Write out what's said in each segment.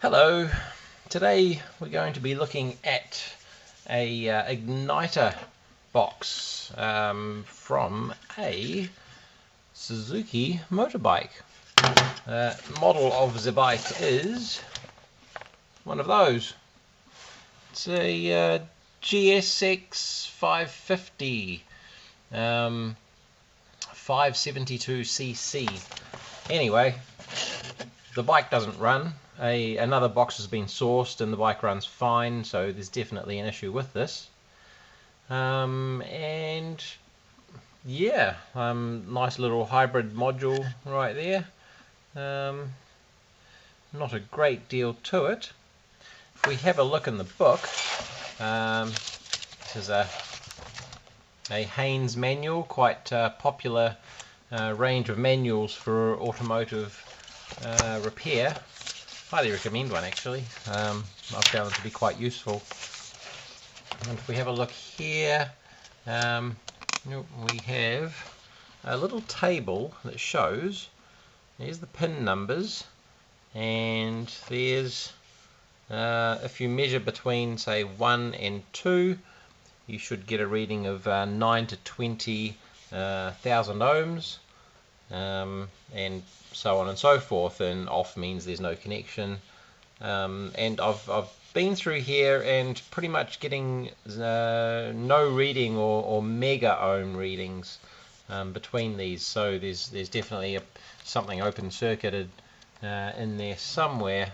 Hello, today we're going to be looking at a igniter box from a Suzuki motorbike. Model of the bike is one of those. It's a GSX550 572cc. Anyway, the bike doesn't run. Another box has been sourced and the bike runs fine, so there's definitely an issue with this. And yeah, nice little hybrid module right there. Not a great deal to it. If we have a look in the book, this is a Haynes manual, quite popular range of manuals for automotive repair. Highly recommend one actually. I've found it to be quite useful. And if we have a look here, we have a little table that shows, there's the pin numbers, and there's if you measure between say 1 and 2, you should get a reading of 9 to 20,000 ohms, and so on and so forth, and off means there's no connection. And I've been through here and pretty much getting no reading or mega ohm readings between these, so there's definitely something open circuited in there somewhere,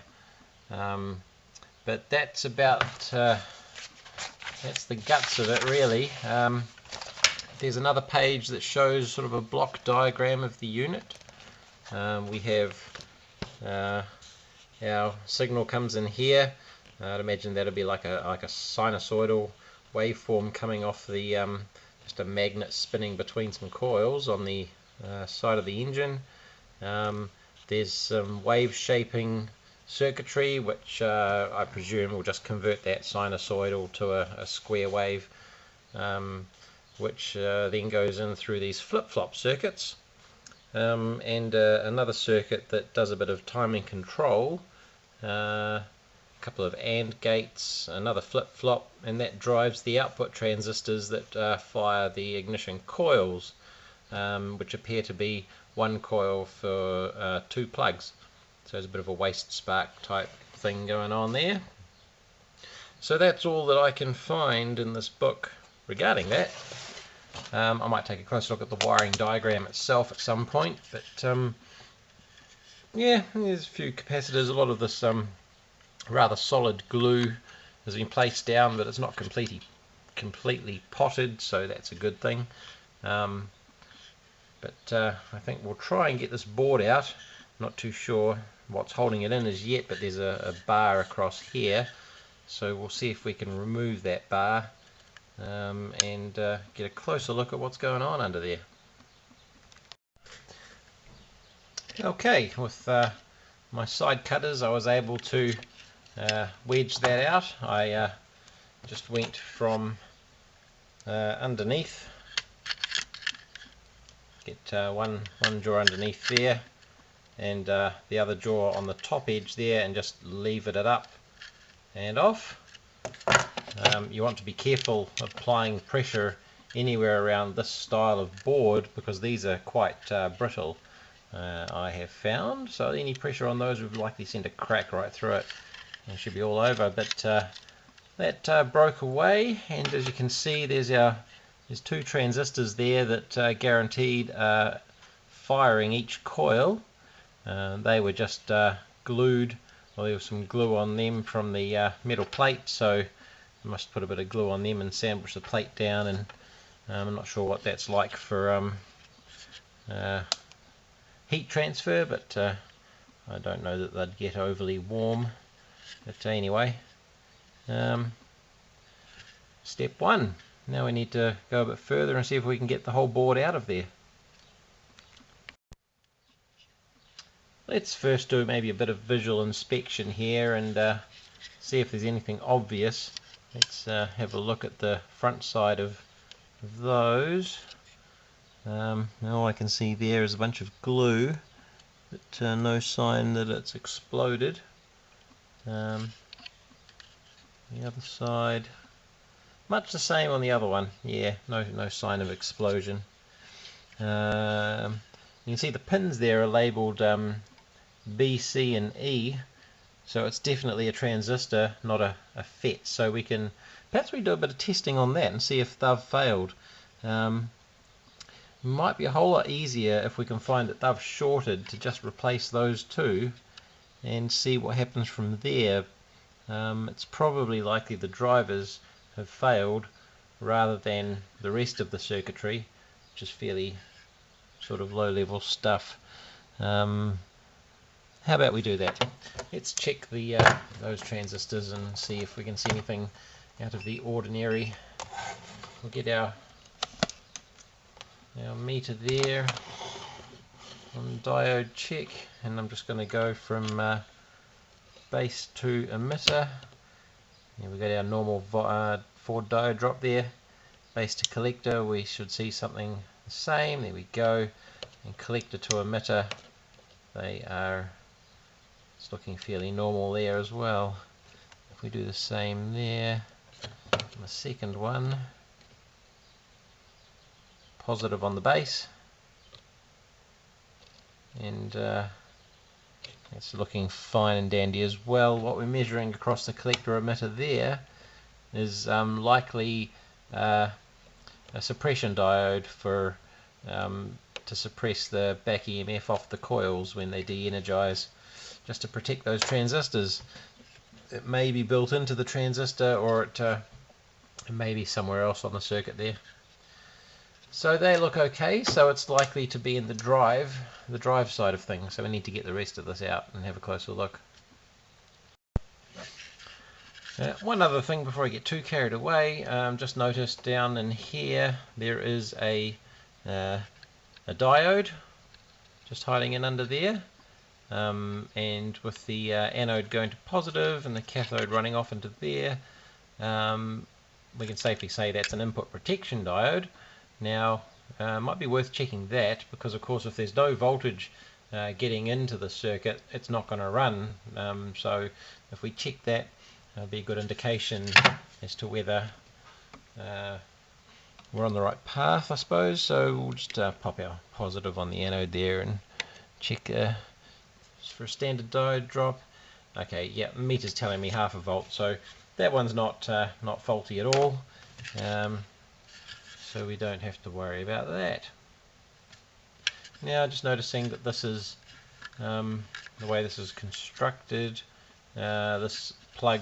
but that's about that's the guts of it really. There's another page that shows sort of a block diagram of the unit. We have our signal comes in here. I'd imagine that'll be like a sinusoidal waveform coming off the just a magnet spinning between some coils on the side of the engine. There's some wave shaping circuitry which I presume will just convert that sinusoidal to a square wave, which then goes in through these flip-flop circuits, and another circuit that does a bit of timing control, a couple of AND gates, another flip-flop, and that drives the output transistors that fire the ignition coils, which appear to be one coil for 2 plugs. So there's a bit of a waste spark type thing going on there. So that's all that I can find in this book regarding that. I might take a closer look at the wiring diagram itself at some point, but yeah, there's a few capacitors. A lot of this rather solid glue has been placed down, but it's not completely potted, so that's a good thing. But I think we'll try and get this board out. Not too sure what's holding it in as yet, but there's a bar across here, so we'll see if we can remove that bar and get a closer look at what's going on under there. Okay, with my side cutters I was able to wedge that out. I just went from underneath, get one jaw underneath there, and the other jaw on the top edge there, and just levered it up and off. You want to be careful applying pressure anywhere around this style of board because these are quite brittle, I have found, so any pressure on those would likely send a crack right through it and should be all over. But that broke away, and as you can see there's 2 transistors there that guaranteed firing each coil. They were just glued, well, there was some glue on them from the metal plate, so I must put a bit of glue on them and sandwich the plate down, and I'm not sure what that's like for heat transfer, but I don't know that they'd get overly warm. But anyway, step 1. Now we need to go a bit further and see if we can get the whole board out of there. Let's first do maybe a bit of visual inspection here and see if there's anything obvious. Let's have a look at the front side of those. All I can see there is a bunch of glue, but no sign that it's exploded. The other side, much the same on the other one. Yeah, no sign of explosion. You can see the pins there are labelled B, C and E, so it's definitely a transistor, not a FET. So we can, perhaps we do a bit of testing on that and see if they've failed. Might be a whole lot easier if we can find that they've shorted, to just replace those two and see what happens from there. It's probably likely the drivers have failed rather than the rest of the circuitry, which is fairly sort of low level stuff. How about we do that? Let's check the those transistors and see if we can see anything out of the ordinary. We'll get our meter there on diode check, and I'm just going to go from base to emitter. Here we got our normal 4 diode drop there. Base to collector, we should see something the same. There we go. And collector to emitter, they are, it's looking fairly normal there as well. If we do the same there on the second one, positive on the base, and it's looking fine and dandy as well. What we're measuring across the collector emitter there is likely a suppression diode for to suppress the back EMF off the coils when they de-energize, just to protect those transistors. It may be built into the transistor, or it may be somewhere else on the circuit there. So they look okay, so it's likely to be in the drive side of things, so we need to get the rest of this out and have a closer look. One other thing before I get too carried away, just noticed down in here there is a diode just hiding in under there, and with the anode going to positive and the cathode running off into there, we can safely say that's an input protection diode. Now, might be worth checking that, because of course if there's no voltage getting into the circuit, it's not going to run. So if we check that, it'll be a good indication as to whether we're on the right path, I suppose. So we'll just pop our positive on the anode there and check for a standard diode drop. Okay, yeah, meter's telling me 0.5 volt, so that one's not faulty at all. So we don't have to worry about that. Now, just noticing that this is the way this is constructed. This plug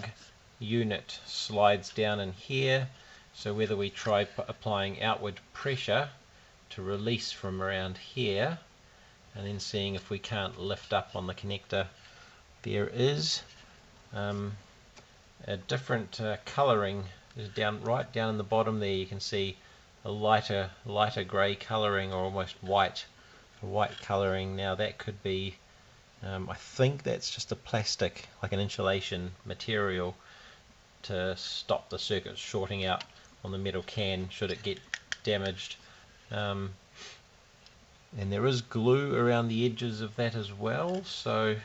unit slides down in here, so whether we try applying outward pressure to release from around here and then seeing if we can't lift up on the connector, there is a different colouring. Is right down in the bottom there. You can see a lighter grey colouring, or almost white colouring. Now that could be, I think that's just a plastic, like an insulation material, to stop the circuit shorting out on the metal can should it get damaged. And there is glue around the edges of that as well, so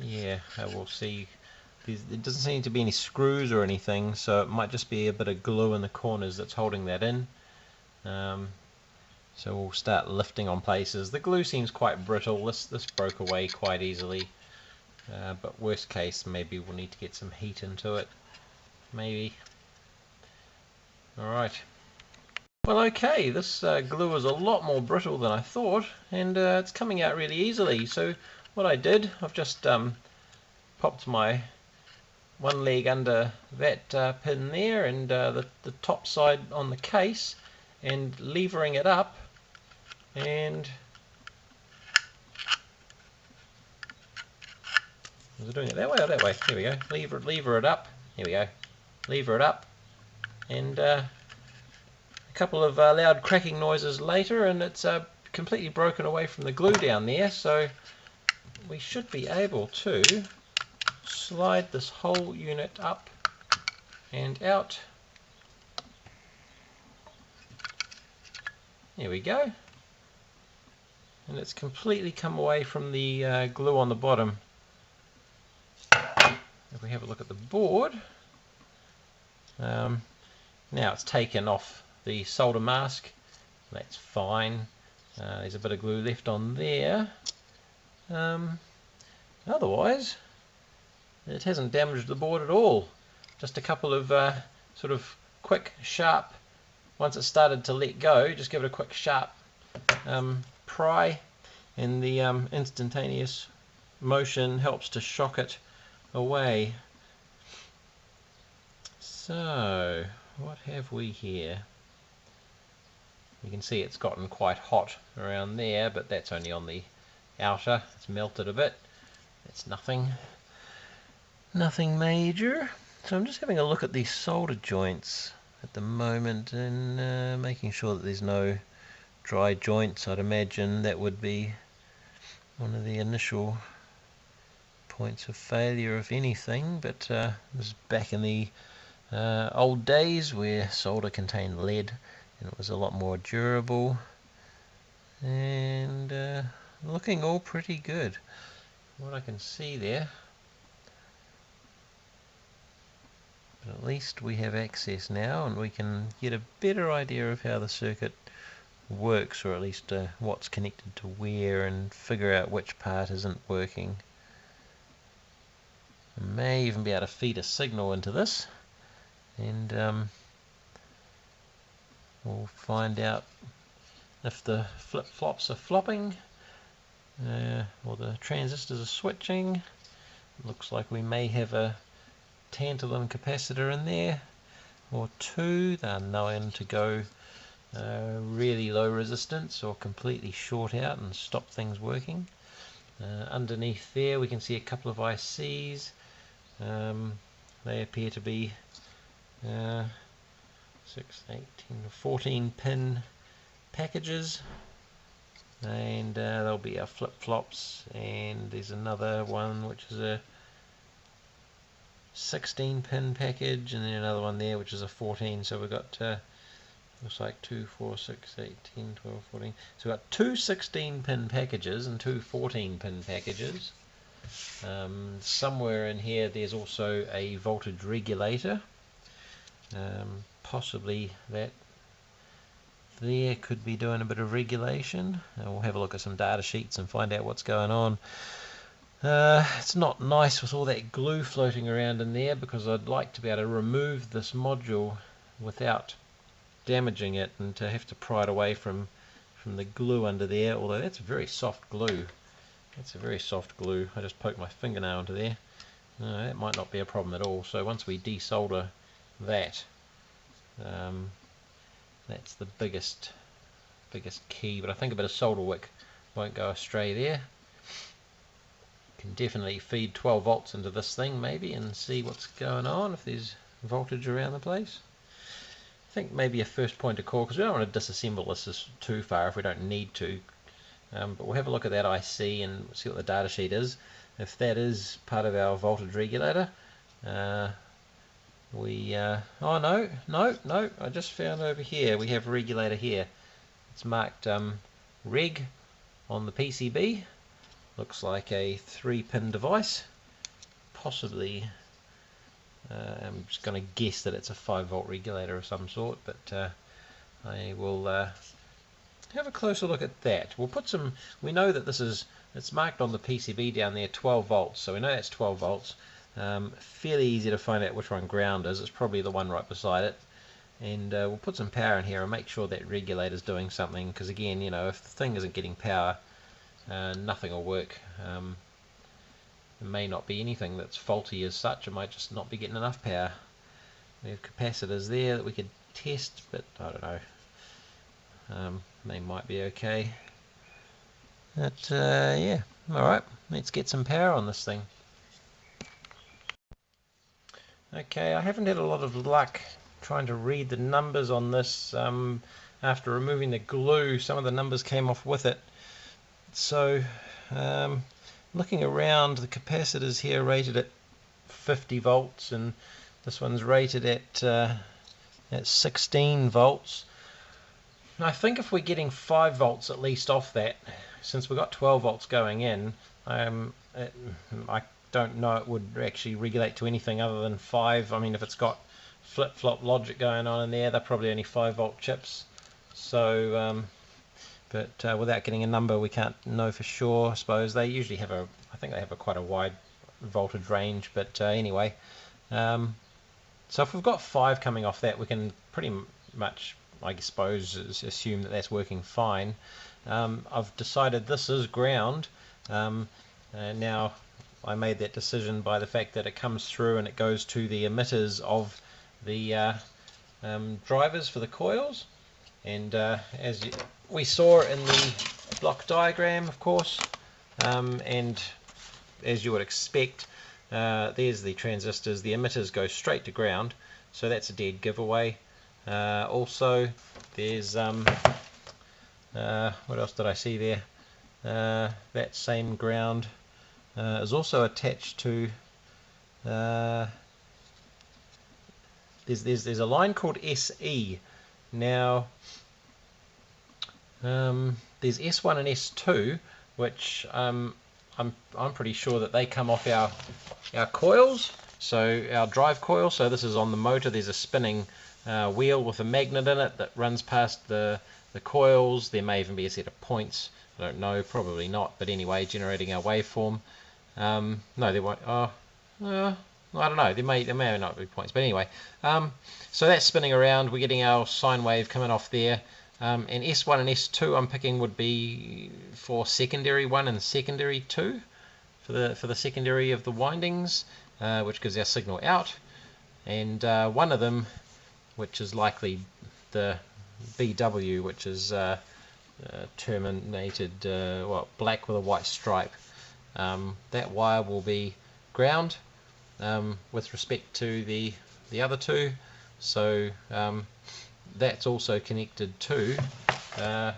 yeah, we'll see. There doesn't seem to be any screws or anything, so it might just be a bit of glue in the corners that's holding that in. So we'll start lifting on places. The glue seems quite brittle. This broke away quite easily, but worst case, maybe we'll need to get some heat into it. Maybe. Alright. Well, okay, this glue is a lot more brittle than I thought, and it's coming out really easily. So what I did, I've just popped my one leg under that pin there, and the top side on the case, and levering it up, and was it doing it that way or that way? Here we go. Lever it up. Here we go. Lever it up, and a couple of loud cracking noises later, and it's completely broken away from the glue down there. So we should be able to slide this whole unit up and out. There we go. and it's completely come away from the glue on the bottom. If we have a look at the board, now it's taken off the solder mask. That's fine. There's a bit of glue left on there. Otherwise, it hasn't damaged the board at all. Just a couple of sort of quick, sharp, once it started to let go, just give it a quick, sharp pry, and the instantaneous motion helps to shock it away. So, what have we here? You can see it's gotten quite hot around there, but that's only on the outer. It's melted a bit. It's nothing major. So I'm just having a look at these solder joints at the moment and making sure that there's no dry joints. I'd imagine that would be one of the initial points of failure, if anything, but this is back in the old days where solder contained lead and it was a lot more durable, and looking all pretty good. What I can see there, but at least we have access now and we can get a better idea of how the circuit works, or at least what's connected to where, and figure out which part isn't working. I may even be able to feed a signal into this, and we'll find out if the flip-flops are flopping or the transistors are switching. Looks like we may have a tantalum capacitor in there, or two. They're known to go really low resistance or completely short out and stop things working. Underneath there we can see a couple of ICs. They appear to be 6, 18, 14 pin packages, and there'll be our flip-flops, and there's another one which is a 16 pin package, and then another one there which is a 14. So we've got looks like 2, 4, 6, 18, 12, 14. So we've got two 16 pin packages and two 14 pin packages. Somewhere in here there's also a voltage regulator. Possibly that there could be doing a bit of regulation. We'll have a look at some data sheets and find out what's going on. It's not nice with all that glue floating around in there, because I'd like to be able to remove this module without damaging it, and to have to pry it away from the glue under there, although that's a very soft glue. That's a very soft glue. I just poked my fingernail into there. That might not be a problem at all. So once we desolder that, that's the biggest key, but I think a bit of solder wick won't go astray there. Can definitely feed 12 volts into this thing maybe and see what's going on, if there's voltage around the place. I think maybe a first point of call, because we don't want to disassemble this too far if we don't need to, but we'll have a look at that IC and see what the data sheet is. If that is part of our voltage regulator, oh no, I just found over here we have a regulator here. It's marked reg on the PCB. Looks like a 3-pin device, possibly. I'm just going to guess that it's a 5-volt regulator of some sort, but I will have a closer look at that. We'll put some, we know that it's marked on the PCB down there 12 volts, so we know that's 12 volts. Fairly easy to find out which one ground is. It's probably the one right beside it, and we'll put some power in here and make sure that regulator is doing something, because again, you know, if the thing isn't getting power, nothing will work. It may not be anything that's faulty as such, it might just not be getting enough power. We have capacitors there that we could test, but I don't know. They might be okay. But yeah, alright, let's get some power on this thing. Okay, I haven't had a lot of luck trying to read the numbers on this. After removing the glue, some of the numbers came off with it. So looking around, the capacitors here rated at 50 volts, and this one's rated at 16 volts. I think if we're getting 5 volts at least off that, since we've got 12 volts going in, I don't know it would actually regulate to anything other than 5. I mean, if it's got flip-flop logic going on in there, they're probably only 5-volt chips. So, but without getting a number, we can't know for sure. I suppose they usually have I think they have quite a wide voltage range. But anyway, so if we've got 5 coming off that, we can pretty much, I suppose, assume that that's working fine. I've decided this is ground. Now, I made that decision by the fact that it comes through and it goes to the emitters of the drivers for the coils, and as we saw in the block diagram, of course, and as you would expect, there's the transistors. The emitters go straight to ground, so that's a dead giveaway. Also, there's what else did I see there? That same ground is also attached to there's a line called SE. Now there's S1 and S2, which I'm pretty sure that they come off our coils, so our drive coil. So this is on the motor. There's a spinning wheel with a magnet in it that runs past the coils. There may even be a set of points. I don't know, probably not, but anyway, generating our waveform. No, there won't. I don't know. There may not be points, but anyway. So that's spinning around. We're getting our sine wave coming off there. And S1 and S2 I'm picking would be for secondary 1 and secondary 2 for the secondary of the windings, which gives our signal out. And one of them, which is likely the BW, which is terminated black with a white stripe. That wire will be ground with respect to the other two, so that's also connected to the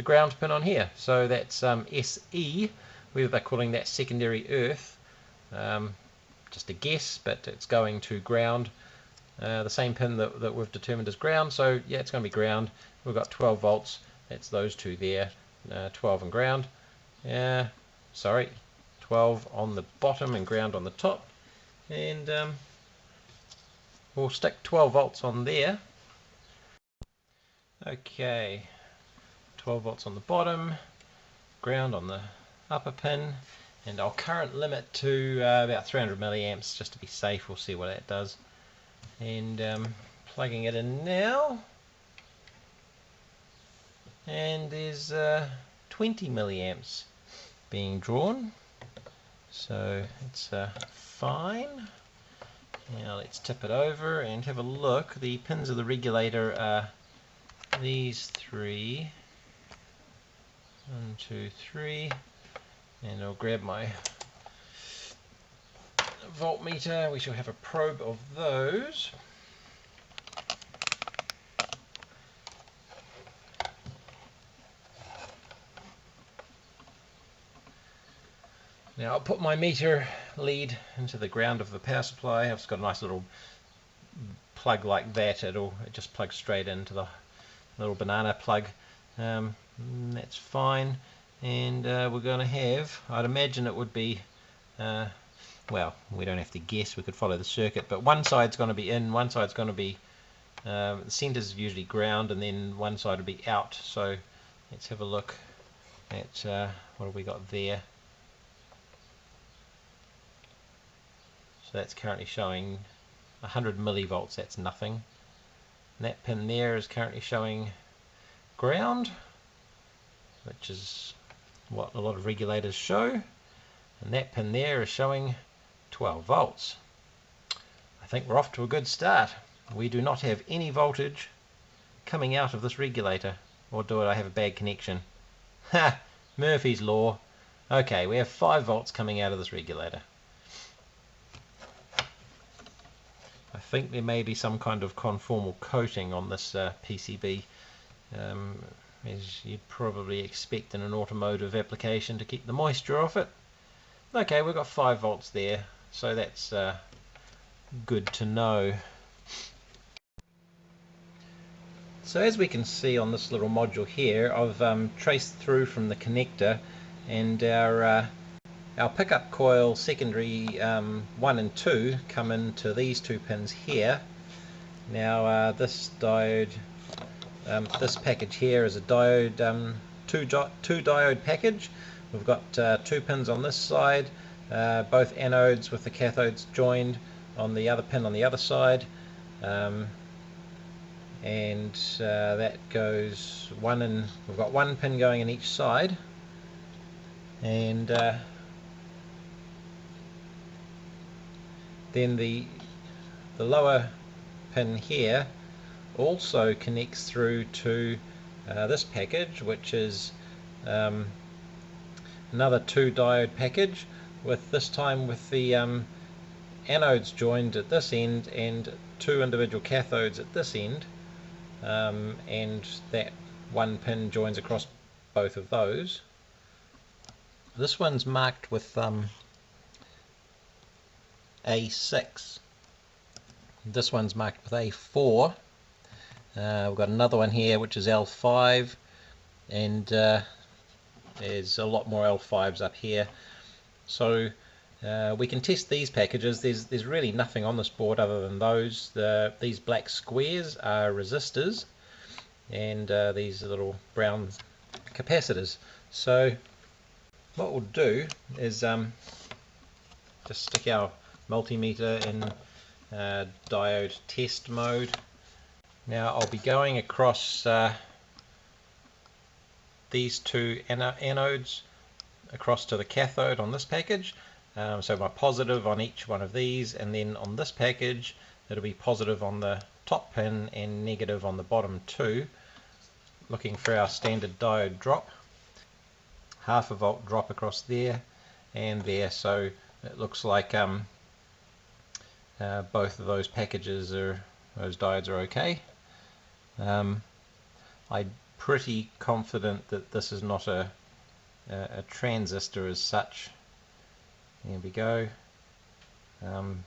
ground pin on here. So that's SE, whether they're calling that secondary earth, just a guess, but it's going to ground. The same pin that we've determined as ground, so yeah, it's going to be ground. We've got 12 volts, that's those two there, 12 and ground. Sorry, 12 on the bottom and ground on the top, and we'll stick 12 volts on there. Okay, 12 volts on the bottom, ground on the upper pin, and I'll current limit to about 300 milliamps just to be safe. We'll see what that does. And plugging it in now, and there's 20 milliamps being drawn, so it's fine. Now let's tip it over and have a look. The pins of the regulator are these 3, 1, 2, 3, and I'll grab my voltmeter. We shall have a probe of those. Now I'll put my meter lead into the ground of the power supply. I've got a nice little plug like that. It just plugs straight into the little banana plug. That's fine. And we're going to have, I'd imagine it would be, well, we don't have to guess, we could follow the circuit, but one side's going to be in, one side's going to be, the center's usually ground, and then one side will be out. So let's have a look at what have we got there. So that's currently showing 100 millivolts, that's nothing. And that pin there is currently showing ground, which is what a lot of regulators show. And that pin there is showing 12 volts. I think we're off to a good start. We do not have any voltage coming out of this regulator. Or do I have a bad connection? Ha! Murphy's Law. Okay, we have 5 volts coming out of this regulator. I think there may be some kind of conformal coating on this PCB, as you'd probably expect in an automotive application to keep the moisture off it. Okay, we've got 5 volts there, so that's good to know. So as we can see on this little module here, I've traced through from the connector, and our pickup coil secondary 1 and 2 come into these two pins here. Now this diode, this package here is a diode, two diode package. We've got 2 pins on this side, both anodes with the cathodes joined on the other pin on the other side, and that goes we've got 1 pin going in each side, and then the lower pin here also connects through to this package, which is another 2 diode package, with this time with the anodes joined at this end and 2 individual cathodes at this end, and that 1 pin joins across both of those. This one's marked with A6. This one's marked with A4. We've got another one here which is L5, and there's a lot more L5s up here. So we can test these packages. There's really nothing on this board other than those. These black squares are resistors, and these are little brown capacitors. So what we'll do is just stick our multimeter in diode test mode. Now I'll be going across these 2 anodes across to the cathode on this package. So my positive on each one of these, and then on this package it'll be positive on the top pin and negative on the bottom 2. Looking for our standard diode drop, 1/2 volt drop across there and there. So it looks like both of those packages those diodes are okay. I'm pretty confident that this is not a transistor as such. There we go. And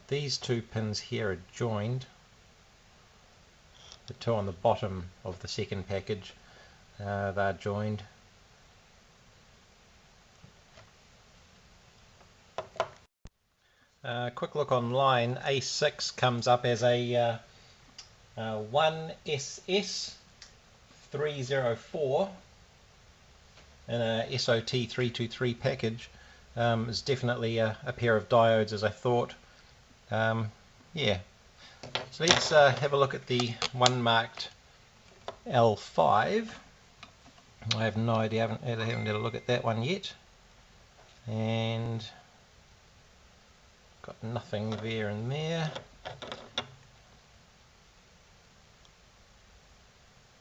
these 2 pins here are joined. The 2 on the bottom of the second package, they're joined. Quick look online. A6 comes up as a 1SS304 in a SOT323 package. Is definitely a pair of diodes, as I thought. Yeah. So let's have a look at the one marked L5. I have no idea. I haven't had a look at that one yet, and got nothing there and there.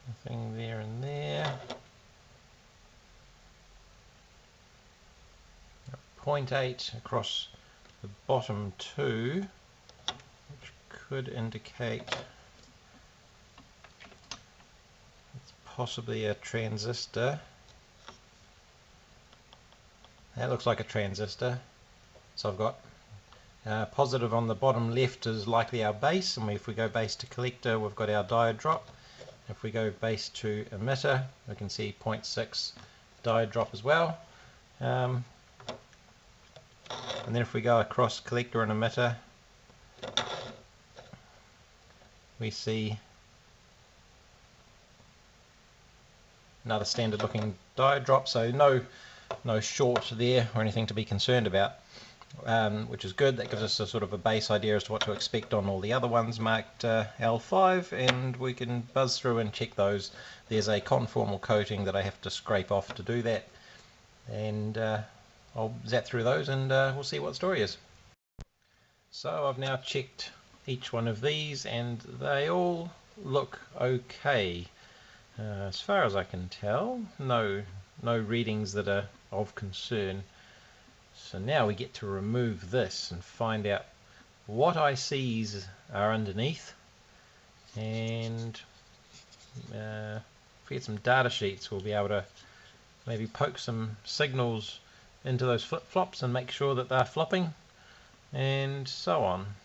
Nothing there and there. 0.8 across the bottom 2, which could indicate it's possibly a transistor. That looks like a transistor. So I've got positive on the bottom left is likely our base, and if we go base to collector, we've got our diode drop. If we go base to emitter, we can see 0.6 diode drop as well. And then if we go across collector and emitter, we see another standard looking diode drop, so no short there or anything to be concerned about, which is good. That gives us a sort of a base idea as to what to expect on all the other ones marked L5, and we can buzz through and check those. There's a conformal coating that I have to scrape off to do that, and I'll zap through those and we'll see what the story is. So I've now checked each one of these and they all look okay. As far as I can tell, no readings that are of concern. So now we get to remove this and find out what ICs are underneath, and if we get some data sheets, we'll be able to maybe poke some signals into those flip-flops and make sure that they're flopping, and so on.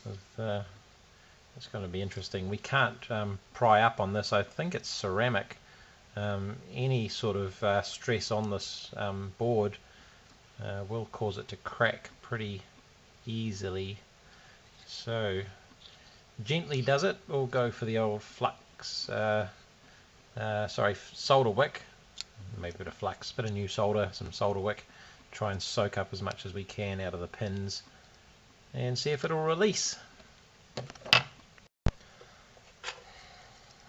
With It's going to be interesting. We can't pry up on this. I think it's ceramic. Any sort of stress on this board will cause it to crack pretty easily. So gently does it. We'll go for the old flux, solder wick. Maybe a bit of flux, bit of new solder, some solder wick. Try and soak up as much as we can out of the pins and see if it'll release.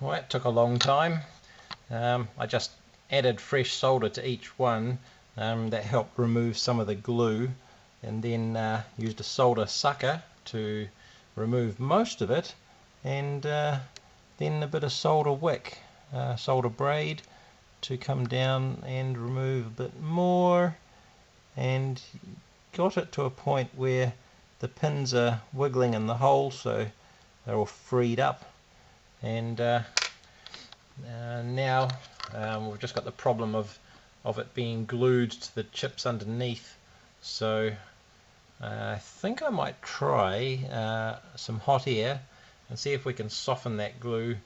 Well, it took a long time. I just added fresh solder to each one. That helped remove some of the glue, and then used a solder sucker to remove most of it, and then a bit of solder wick, solder braid, to come down and remove a bit more, and got it to a point where the pins are wiggling in the hole, so they're all freed up. And now we've just got the problem of it being glued to the chips underneath. So I think I might try some hot air and see if we can soften that glue,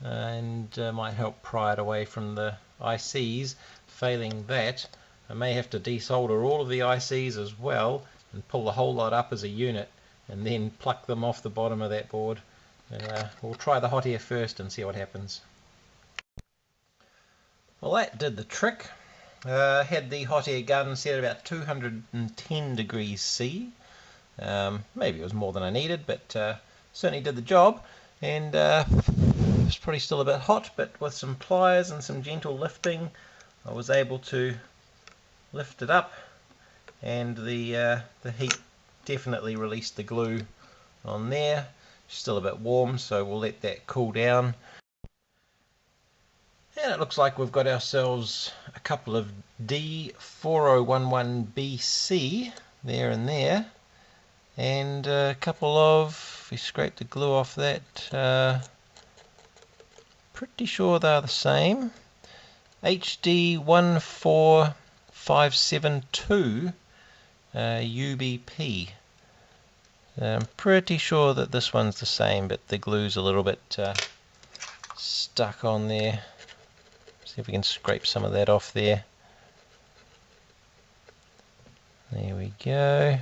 and might help pry it away from the ICs. Failing that, I may have to desolder all of the ICs as well and pull the whole lot up as a unit and then pluck them off the bottom of that board. We'll try the hot air first and see what happens. Well, that did the trick. Had the hot air gun set at about 210 degrees C. Maybe it was more than I needed, but certainly did the job. And it's probably still a bit hot, but with some pliers and some gentle lifting, I was able to lift it up, and the heat definitely released the glue on there. Still a bit warm, so we'll let that cool down. And it looks like we've got ourselves a couple of D4011BC there and there, and a couple of, if we scrape the glue off that, pretty sure they're the same, HD14572 UBP. I'm pretty sure that this one's the same, but the glue's a little bit stuck on there. See if we can scrape some of that off there. There we go.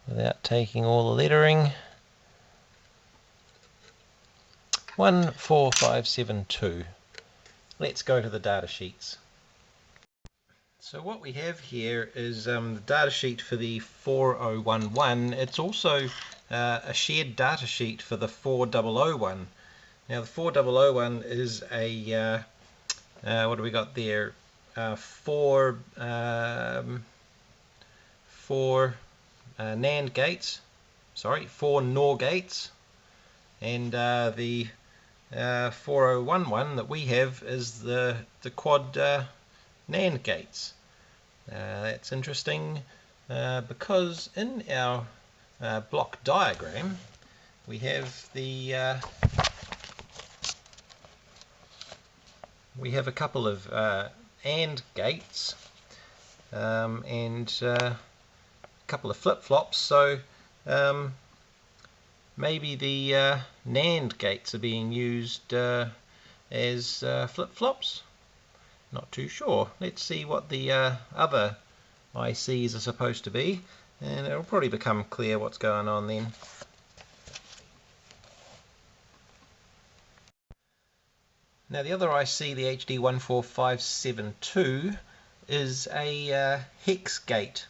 Without taking all the lettering. 14572. Let's go to the data sheets. So what we have here is the data sheet for the 4011. It's also a shared data sheet for the 4001. Now the 4001 is a what do we got there? Four NAND gates. Sorry, 4 NOR gates, and the 4011 that we have is the quad NAND gates. That's interesting because in our block diagram we have a couple of AND gates and a couple of flip-flops, so maybe the NAND gates are being used as flip-flops. Not too sure. Let's see what the other ICs are supposed to be, and it'll probably become clear what's going on then. Now the other IC, the HD14572, is a hex gate,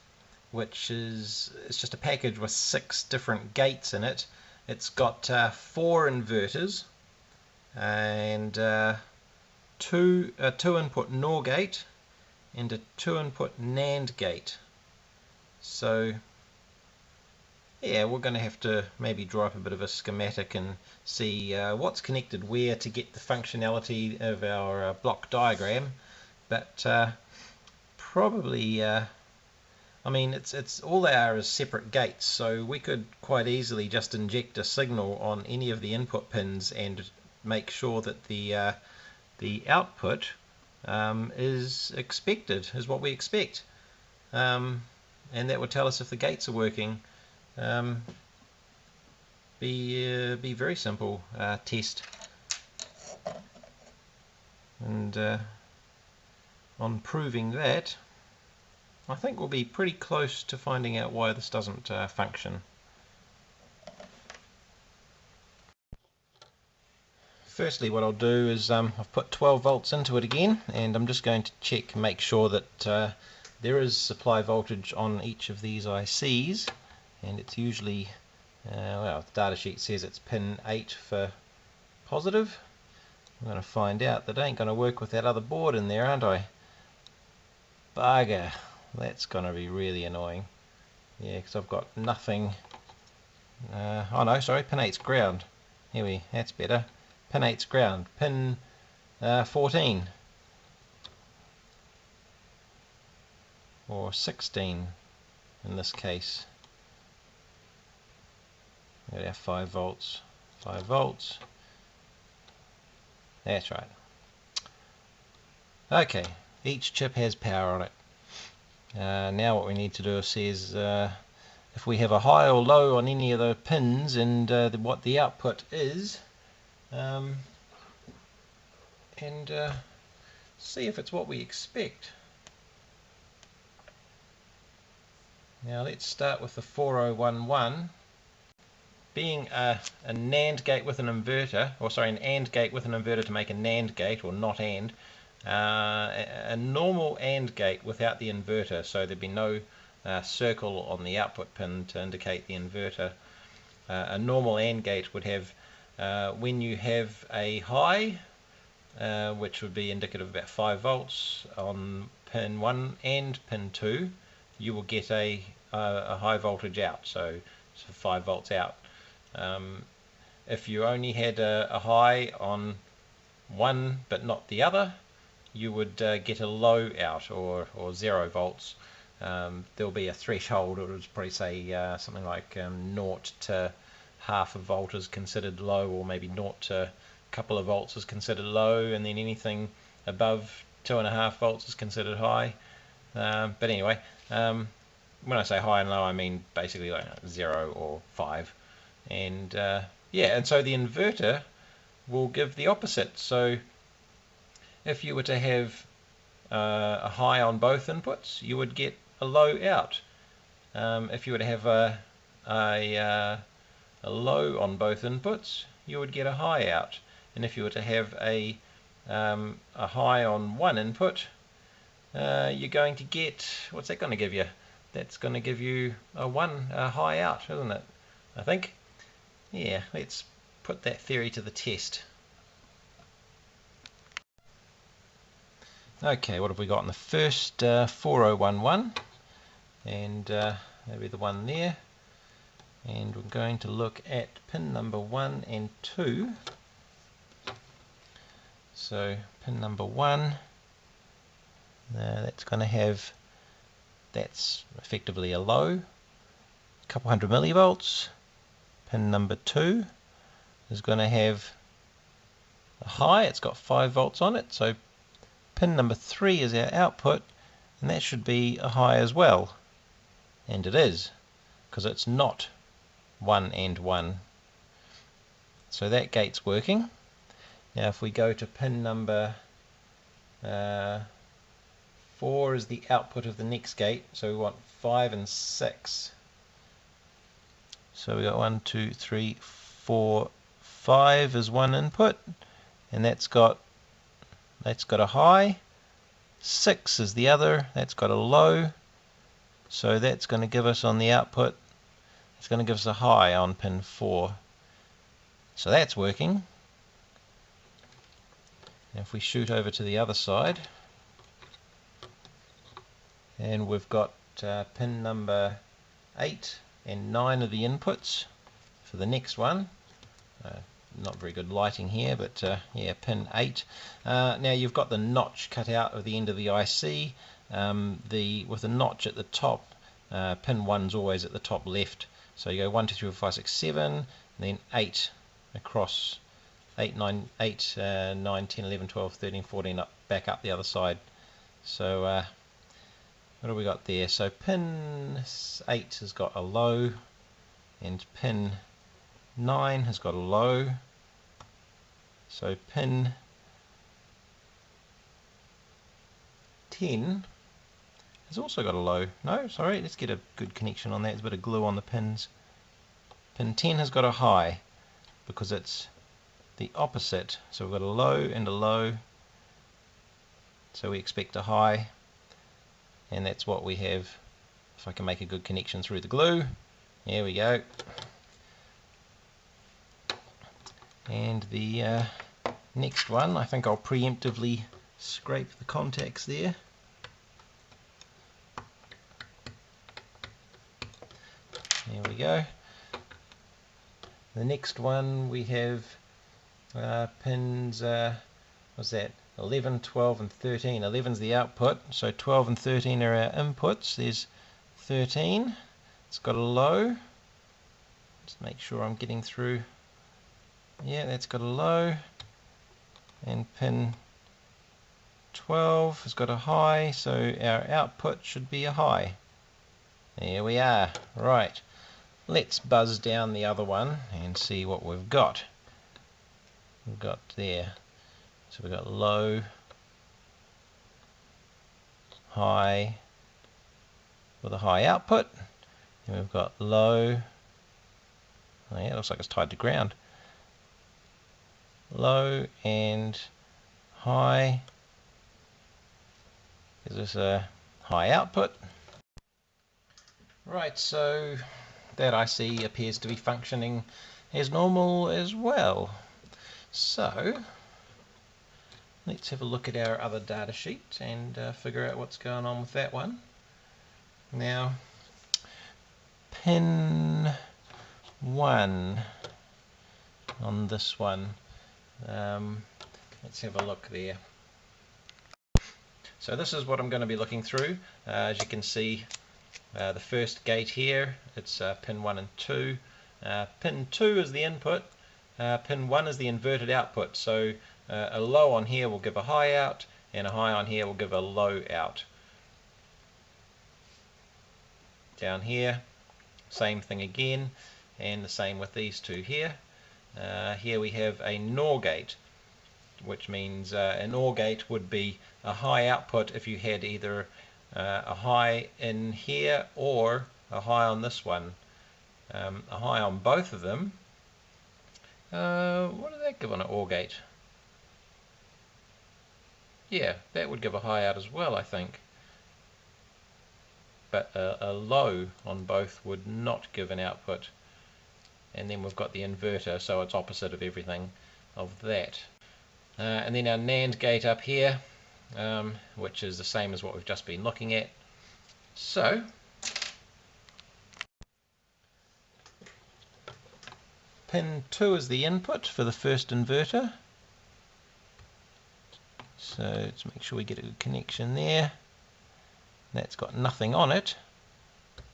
which is just a package with 6 different gates in it. It's got 4 inverters and 2 input NOR gate and a 2 input NAND gate. So yeah, we're going to have to maybe draw up a bit of a schematic and see what's connected where to get the functionality of our block diagram. But probably, I mean, it's all they are is separate gates, so we could quite easily just inject a signal on any of the input pins and make sure that the output is what we expect, and that would tell us if the gates are working. be very simple test, and on proving that, I think we'll be pretty close to finding out why this doesn't function. Firstly, what I'll do is I've put 12 volts into it again, and I'm just going to check and make sure that there is supply voltage on each of these ICs, and it's usually, well, the data sheet says it's pin 8 for positive. I'm going to find out. That ain't going to work with that other board in there, aren't I? Bugger, that's going to be really annoying. Yeah, because I've got nothing. Oh no, sorry, pin 8's ground. That's better. Pin 8's ground. Pin 14 or 16 in this case. We've got our 5 volts. 5 volts. That's right. Okay, each chip has power on it. Now what we need to do is if we have a high or low on any of the pins and what the output is, and see if it's what we expect. Now let's start with the 4011. Being a NAND gate with an inverter, or sorry, an AND gate with an inverter to make a NAND gate, or not AND, a normal AND gate without the inverter, so there'd be no circle on the output pin to indicate the inverter. A normal AND gate would have, when you have a high, which would be indicative of about 5 volts on pin 1 and pin 2, you will get a high voltage out, so 5 volts out. If you only had a high on one but not the other, you would get a low out, or 0 volts. There'll be a threshold. It would probably say something like 0 to half a volt is considered low, or maybe 0 to a couple of volts is considered low, and then anything above 2.5 volts is considered high. But anyway, when I say high and low, I mean basically like 0 or 5. And yeah, and so the inverter will give the opposite. So if you were to have a high on both inputs, you would get a low out. If you were to have a low on both inputs, you would get a high out. And if you were to have a high on one input, you're going to get, what's that going to give you? That's going to give you a high out, isn't it? I think. Yeah, let's put that theory to the test. Okay, what have we got in the first 4011? And maybe the one there. And we're going to look at pin number 1 and 2. So pin number 1, that's going to have, that's effectively a low, a couple hundred millivolts. Pin number 2 is going to have a high, it's got 5 volts on it, so pin number 3 is our output, and that should be a high as well. And it is, because it's not 1 and 1. So that gate's working. Now if we go to pin number 4 is the output of the next gate, so we want 5 and 6. So we got 1, 2, 3, 4, 5 is one input, and that's got a high. 6 is the other, that's got a low. So that's going to give us on the output, it's going to give us a high on pin 4. So that's working. Now if we shoot over to the other side, and we've got pin number 8 and 9 are the inputs for the next one. Not very good lighting here, but yeah, pin 8. Now you've got the notch cut out of the end of the IC. With the notch at the top, pin 1's always at the top left. So you go 1, 2, 3, 4, 5, 6, 7, and then 8 across 8, 9, 10, 11, 12, 13, 14 back up the other side. So what have we got there? So pin 8 has got a low, and pin 9 has got a low, so pin 10 has also got a low. No, sorry, let's get a good connection on that. There's a bit of glue on the pins. Pin 10 has got a high because it's the opposite. So we've got a low and a low, so we expect a high, and that's what we have. If I can make a good connection through the glue, there we go. And the next one, I think I'll preemptively scrape the contacts there. There we go. The next one we have pins, what's that, 11, 12 and 13. 11's the output, so 12 and 13 are our inputs. There's 13, it's got a low. Just make sure I'm getting through. Yeah, that's got a low. And pin 12 has got a high, so our output should be a high. There we are. Right, let's buzz down the other one and see what we've got. We've got there, so we've got low, high with a high output, and we've got low. Oh yeah, it looks like it's tied to ground. Low and high gives us a high output. Right, so that IC appears to be functioning as normal as well. So let's have a look at our other data sheet and figure out what's going on with that one. Now, pin 1 on this one, let's have a look there. So this is what I'm going to be looking through. As you can see, the first gate here, it's pin 1 and 2. Pin 2 is the input, pin 1 is the inverted output. So a low on here will give a high out, and a high on here will give a low out. Down here, same thing again, and the same with these two here. Here we have a NOR gate, which means an OR gate would be a high output if you had either a high in here or a high on this one. A high on both of them. What does that give on an OR gate? Yeah, that would give a high out as well, I think. But a low on both would not give an output. And then we've got the inverter, so it's opposite of everything of that. And then our NAND gate up here, which is the same as what we've just been looking at. So pin 2 is the input for the first inverter. So let's make sure we get a good connection there. That's got nothing on it.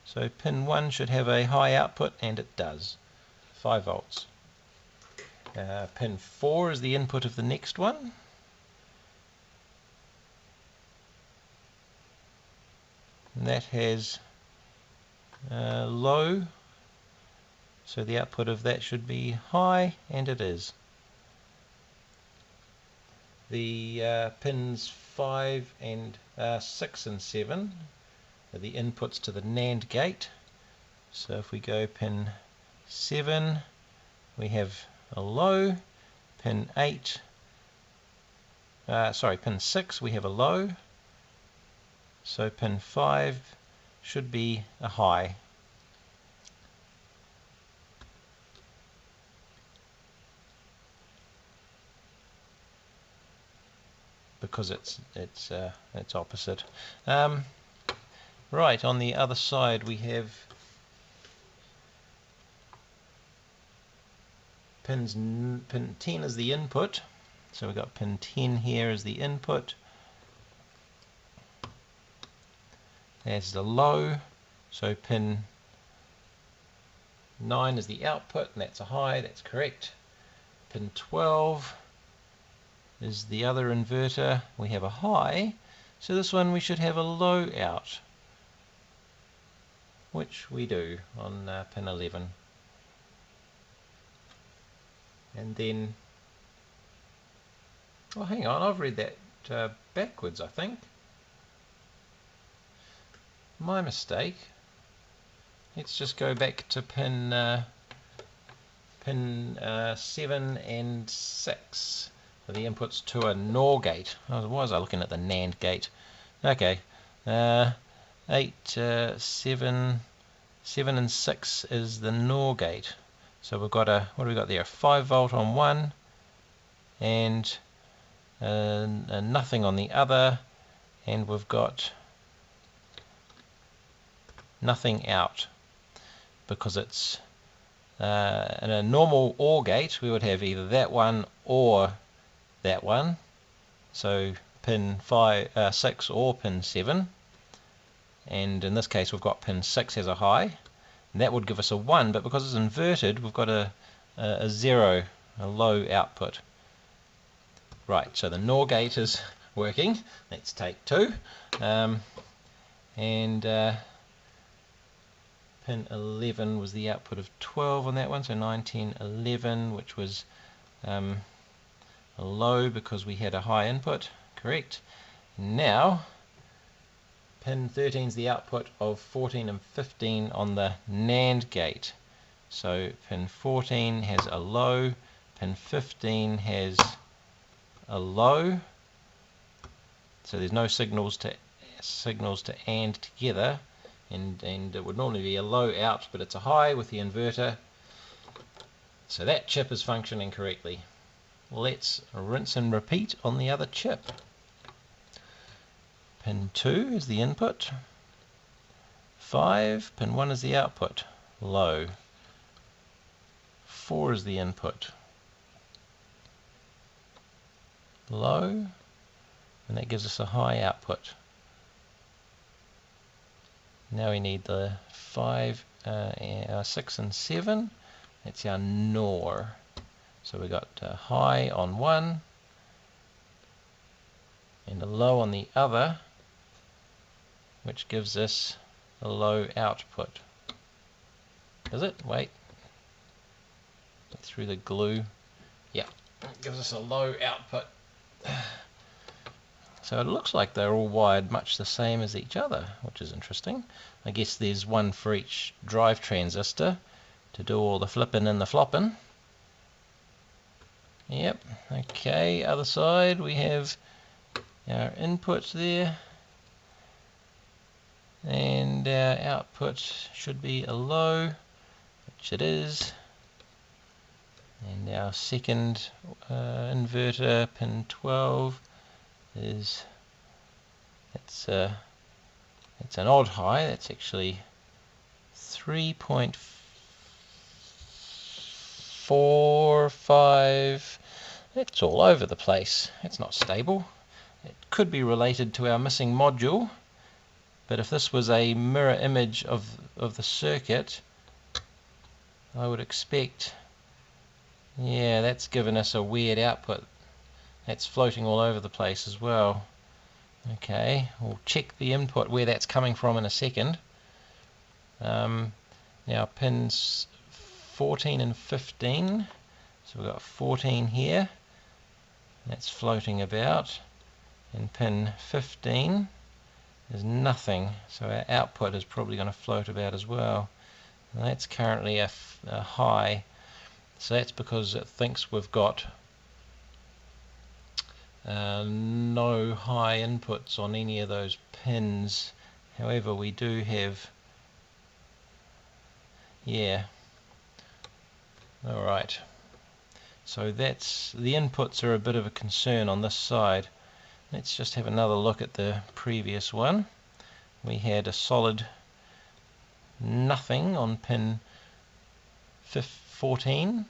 So pin 1 should have a high output, and it does. 5 volts. Pin 4 is the input of the next one. And that has low, so the output of that should be high, and it is. The pins 5 and 6 and 7 are the inputs to the NAND gate. So if we go pin 7, we have a low. Pin 8, pin 6, we have a low. So pin 5 should be a high. Because it's opposite. Right, on the other side we have pin 10 is the input, so we've got pin 10 here as the input. There's the low, so pin 9 is the output, and that's a high, that's correct. Pin 12 is the other inverter, we have a high, so this one we should have a low out, which we do on pin 11. and then, oh hang on, I've read that backwards, I think. My mistake. Let's just go back to pin 7 and 6 for the inputs to a NOR gate. Why was I looking at the NAND gate? Okay, 8, 7 and 6 is the NOR gate. So we've got a, what do we got there? A 5 volt on one and nothing on the other, and we've got nothing out because it's in a normal OR gate we would have either that one or that one, so pin 6 or pin 7, and in this case we've got pin 6 as a high, and that would give us a 1, but because it's inverted we've got a 0, a low output. Right, so the NOR gate is working. Let's take 2, and pin 11 was the output of 12 on that one, so 1911, which was a low because we had a high input, correct. Now pin 13 is the output of 14 and 15 on the NAND gate, so pin 14 has a low, pin 15 has a low, so there's no signals to AND together, and it would normally be a low out, but it's a high with the inverter, so that chip is functioning correctly. Let's rinse and repeat on the other chip. Pin 2 is the input, 5, pin 1 is the output, low, 4 is the input, low, and that gives us a high output. Now we need the 5, 6 and 7, that's our NOR. So we got a high on one and a low on the other, which gives us a low output. Does it? Wait. Through the glue. Yeah, it gives us a low output. So it looks like they're all wired much the same as each other, which is interesting. I guess there's one for each drive transistor to do all the flipping and the flopping. Yep, okay, other side we have our input there, and our output should be a low, which it is, and our second inverter, pin 12, is it's an odd high. That's actually 3.45. It's all over the place. It's not stable. It could be related to our missing module, but if this was a mirror image of the circuit, I would expect, yeah, that's given us a weird output. That's floating all over the place as well. Okay, we'll check the input where that's coming from in a second. Now pins 14 and 15, so we've got 14 here, that's floating about, and pin 15 is nothing, so our output is probably going to float about as well. And that's currently a high, so that's because it thinks we've got no high inputs on any of those pins. However, we do have, yeah, alright, so that's, the inputs are a bit of a concern on this side. Let's just have another look at the previous one. We had a solid nothing on pin 14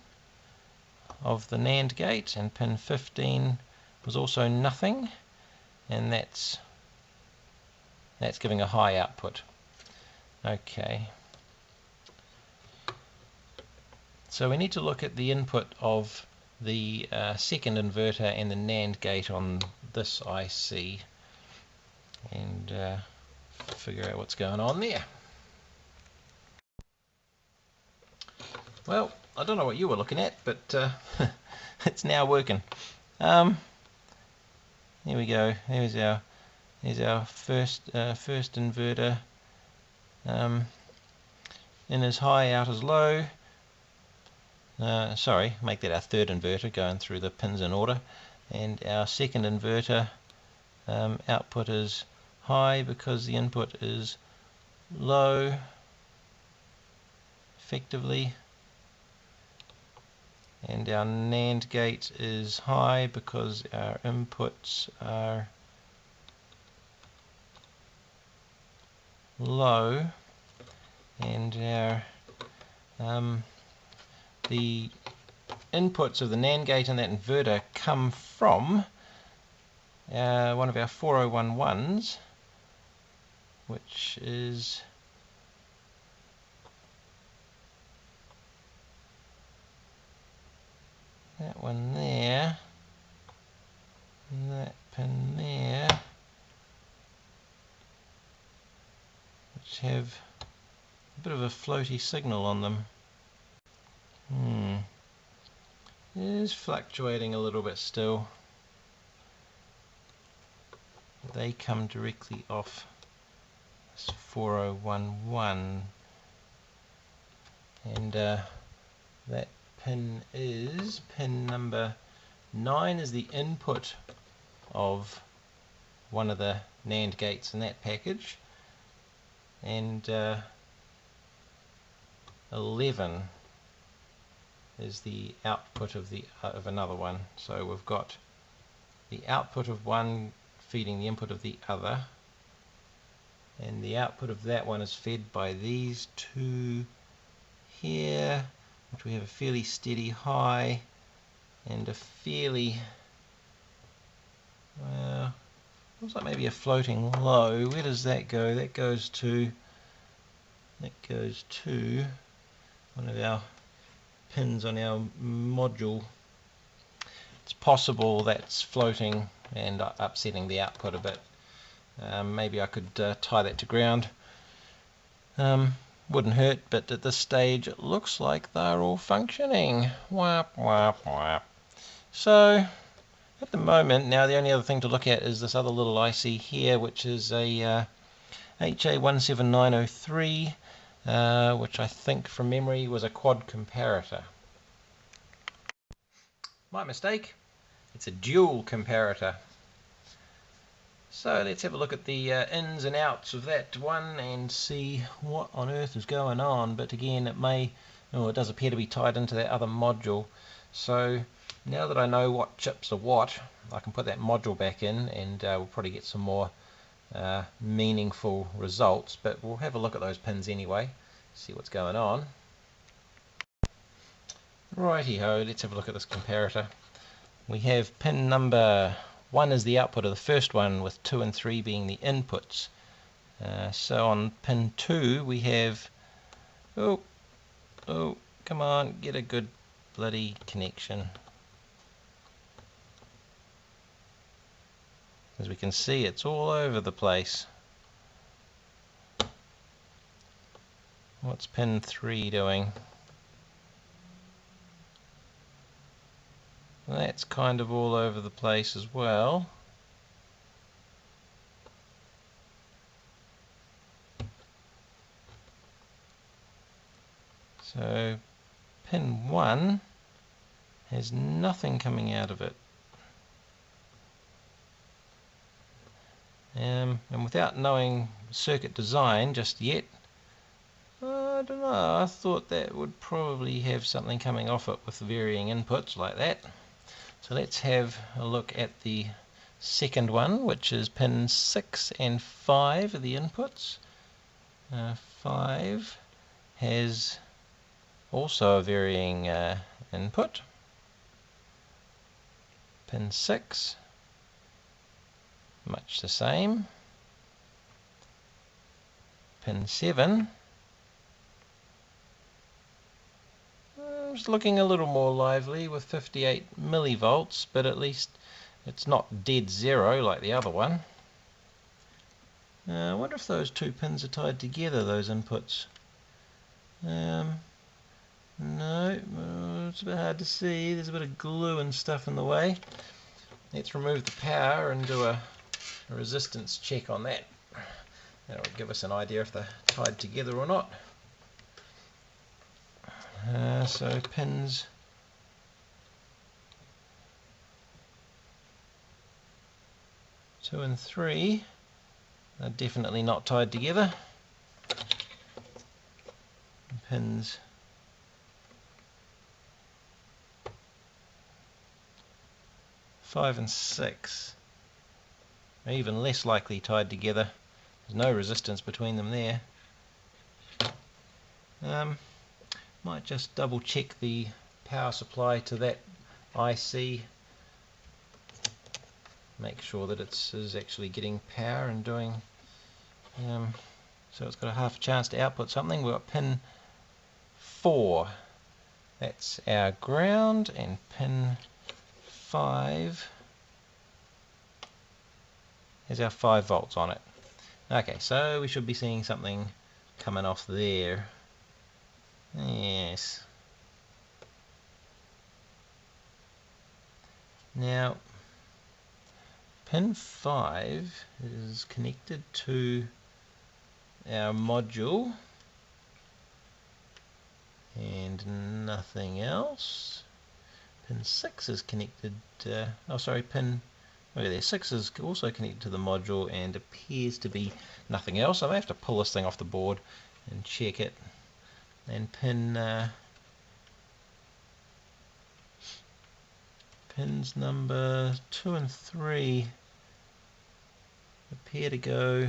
of the NAND gate, and pin 15 was also nothing, and that's giving a high output. Okay, so we need to look at the input of the second inverter and the NAND gate on this IC and figure out what's going on there. Well, I don't know what you were looking at, but it's now working. Here we go. Here's our first inverter. In as high, out as low. Sorry, make that our third inverter, going through the pins in order. And our second inverter, output is high because the input is low, effectively. And our NAND gate is high because our inputs are low, and our the inputs of the NAND gate and that inverter come from one of our 4011s, which is that one there, and that pin there, which have a bit of a floaty signal on them. It is fluctuating a little bit still. They come directly off this 4011, and that pin is pin number 9 is the input of one of the NAND gates in that package, and 11 is the output of another one. So we've got the output of one feeding the input of the other, and the output of that one is fed by these two here, which we have a fairly steady high and a fairly, well, looks like maybe a floating low. Where does that go? That goes to one of our pins on our module. It's possible that's floating and upsetting the output a bit. Maybe I could tie that to ground. Wouldn't hurt, but at this stage it looks like they're all functioning. Whap, whap, whap. So at the moment, now the only other thing to look at is this other little IC here, which is a HA17903, which I think from memory was a quad comparator. My mistake, it's a dual comparator. So let's have a look at the ins and outs of that one and see what on earth is going on. But again, it does appear to be tied into that other module. So now that I know what chips are what, I can put that module back in, and we'll probably get some more meaningful results. But we'll have a look at those pins anyway, see what's going on. Righty-ho, let's have a look at this comparator. We have pin number 1 is the output of the first one, with 2 and 3 being the inputs. So on pin 2 we have, oh, come on, get a good bloody connection. As we can see, it's all over the place. What's pin 3 doing? That's kind of all over the place as well. So pin 1 has nothing coming out of it. And without knowing circuit design just yet, I don't know, I thought that would probably have something coming off it with varying inputs like that. So let's have a look at the second one, which is pin 6 and 5 are the inputs. 5 has also a varying input. Pin 6, much the same. Pin 7, it's looking a little more lively with 58 millivolts, but at least it's not dead zero like the other one. I wonder if those two pins are tied together, those inputs. No, it's a bit hard to see. There's a bit of glue and stuff in the way. Let's remove the power and do a resistance check on that. That will give us an idea if they're tied together or not. So pins 2 and 3 are definitely not tied together. Pins 5 and 6 are even less likely tied together. There's no resistance between them there. Might just double check the power supply to that IC. Make sure that it is actually getting power and doing so it's got a half a chance to output something. We've got pin 4, that's our ground, and pin 5 has our 5 volts on it. Okay, so we should be seeing something coming off there. Yes. Now pin 5 is connected to our module and nothing else. Pin 6 is connected to, pin, look at there, 6 is also connected to the module and appears to be nothing else. I may have to pull this thing off the board and check it. And pins number 2 and 3 appear to go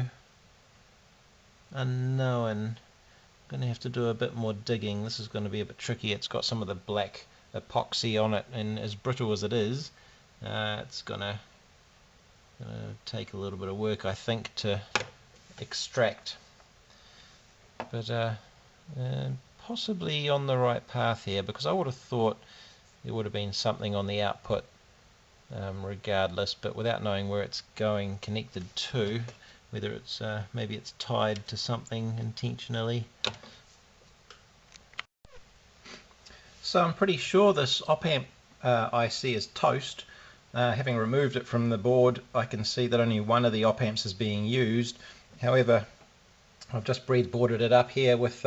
unknown. I'm going to have to do a bit more digging. This is going to be a bit tricky. It's got some of the black epoxy on it, and as brittle as it is, it's going to take a little bit of work, I think, to extract. But possibly on the right path here, because I would have thought there would have been something on the output regardless, but without knowing where it's going connected to, whether it's maybe it's tied to something intentionally. So I'm pretty sure this op-amp IC is toast. Having removed it from the board, I can see that only one of the op-amps is being used. However, I've just breadboarded it up here with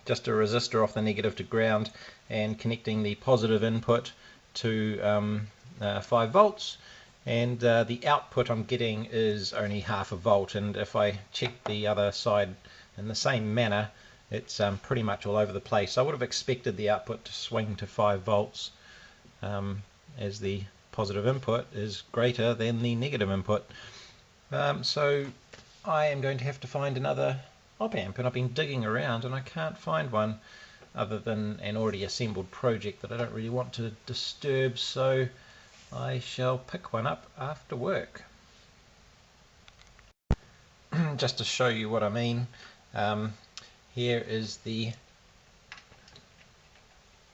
just a resistor off the negative to ground and connecting the positive input to 5 volts, and the output I'm getting is only half a volt, and if I check the other side in the same manner, it's pretty much all over the place. I would have expected the output to swing to 5 volts as the positive input is greater than the negative input. So I am going to have to find another op-amp, and I've been digging around and I can't find one other than an already assembled project that I don't really want to disturb, so I shall pick one up after work. Just to show you what I mean, here is the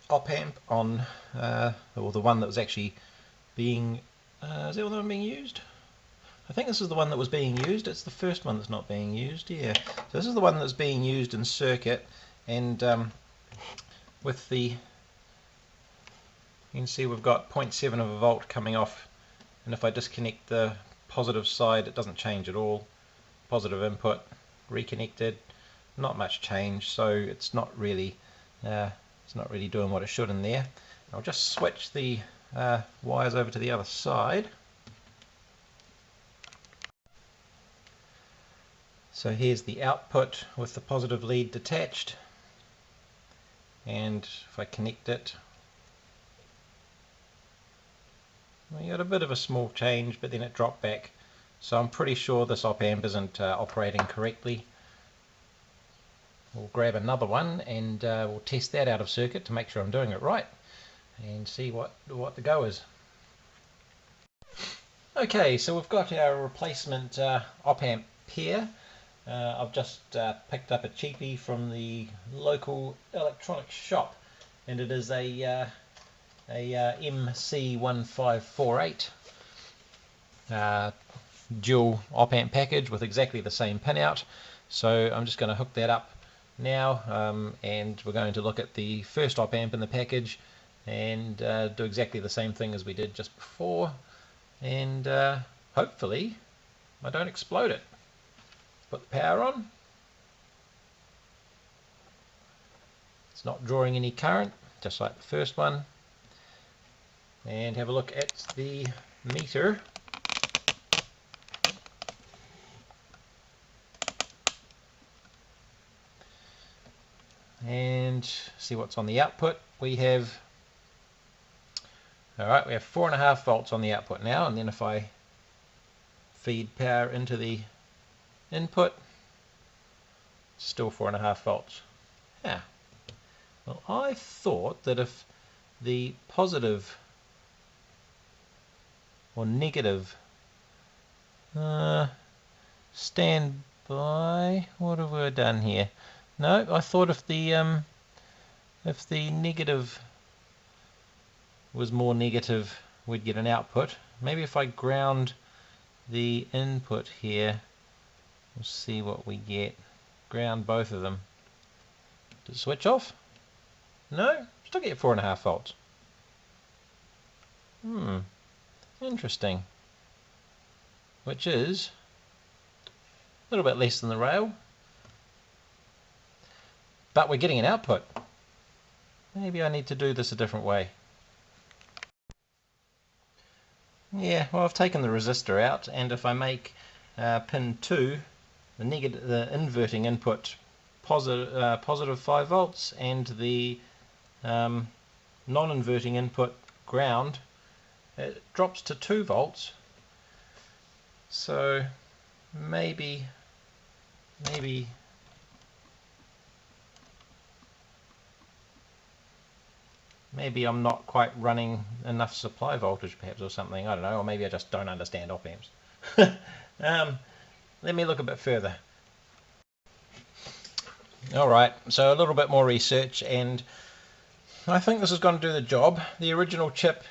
op-amp on, or the one that was actually being, is that the one being used? I think this is the one that was being used. It's the first one that's not being used, yeah. So this is the one that's being used in circuit, and with the, you can see we've got 0.7 of a volt coming off, and if I disconnect the positive side, it doesn't change at all. Positive input, reconnected, not much change, so it's not really doing what it should in there. I'll just switch the wires over to the other side. So here's the output with the positive lead detached, and if I connect it, we got a bit of a small change, but then it dropped back, so I'm pretty sure this op-amp isn't operating correctly. We'll grab another one and we'll test that out of circuit to make sure I'm doing it right and see what the go is. Okay, so we've got our replacement op-amp here. I've just picked up a cheapie from the local electronics shop, and it is a MC1548 dual op-amp package with exactly the same pin out. So I'm just going to hook that up now, and we're going to look at the first op amp in the package and do exactly the same thing as we did just before, and hopefully I don't explode it. Put the power on. It's not drawing any current, just like the first one. And have a look at the meter. And see what's on the output. We have 4.5 volts on the output now, and then if I feed power into the input, still 4.5 volts. Yeah. Well, I thought that if the positive or negative standby, what have we done here? No, I thought if the negative was more negative, we'd get an output. Maybe if I ground the input here, we'll see what we get. Ground both of them. Does it switch off? No, still get 4.5 volts. Interesting. Which is a little bit less than the rail, but we're getting an output. Maybe I need to do this a different way. Yeah, well, I've taken the resistor out, and if I make pin 2, the inverting input, positive 5 volts, and the non-inverting input ground, it drops to 2 volts. So maybe I'm not quite running enough supply voltage, perhaps, or something. I don't know, or maybe I just don't understand op amps. Let me look a bit further. Alright, so a little bit more research, and I think this is going to do the job. The original chip